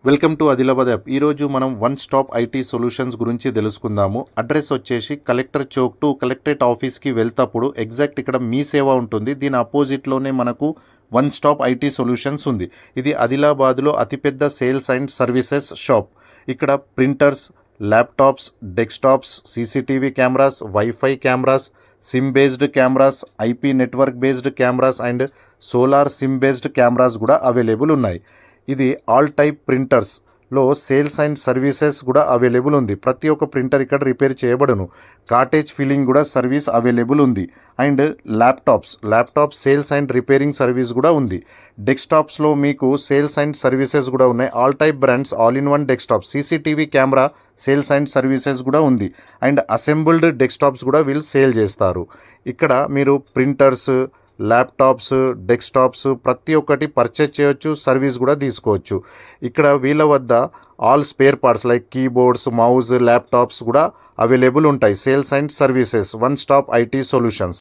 Welcome to Adilabad app. ఈరోజు మనం one stop IT solutions గురించి తెలుసుకుందాము. అడ్రస్ వచ్చేసి కలెక్టర్ చౌక్ టు కలెక్టరేట్ ఆఫీస్కి వెళ్తప్పుడు ఎగ్జాక్ట్ ఇక్కడ మీ సేవ ఉంటుంది. దీని అపోజిట్లోనే మనకు వన్ స్టాప్ ఐటీ సొల్యూషన్స్ ఉంది. ఇది ఆదిలాబాద్లో అతిపెద్ద సేల్స్ అండ్ సర్వీసెస్ షాప్. ఇక్కడ printers, laptops, desktops, CCTV cameras, wifi cameras, sim based cameras, IP network based cameras and solar sim based cameras కూడా అవైలబుల్ ఉన్నాయి. ఇది ఆల్ టైప్ ప్రింటర్స్లో సేల్స్ అండ్ సర్వీసెస్ కూడా అవైలబుల్ ఉంది. ప్రతి ఒక్క ప్రింటర్ ఇక్కడ రిపేర్ చేయబడును. కాటేజ్ ఫిల్లింగ్ కూడా సర్వీస్ అవైలబుల్ ఉంది. And laptops sales and repairing service కూడా ఉంది. డెస్క్టాప్స్లో మీకు సేల్స్ అండ్ సర్వీసెస్ కూడా ఉన్నాయి. All type brands all in one desktop, CCTV camera sales and services కూడా ఉంది. అండ్ అసెంబుల్డ్ డెస్క్టాప్స్ కూడా వీళ్ళు సేల్ చేస్తారు. ఇక్కడ మీరు ప్రింటర్స్, ల్యాప్టాప్స్, డెస్క్టాప్స్ ప్రతి ఒక్కటి పర్చేజ్ చేయొచ్చు, సర్వీస్ కూడా తీసుకోవచ్చు. ఇక్కడ వీళ్ళ వద్ద all spare parts like keyboards, mouse, laptops కూడా అవైలబుల్ ఉంటాయి. Sales and services one stop IT solutions.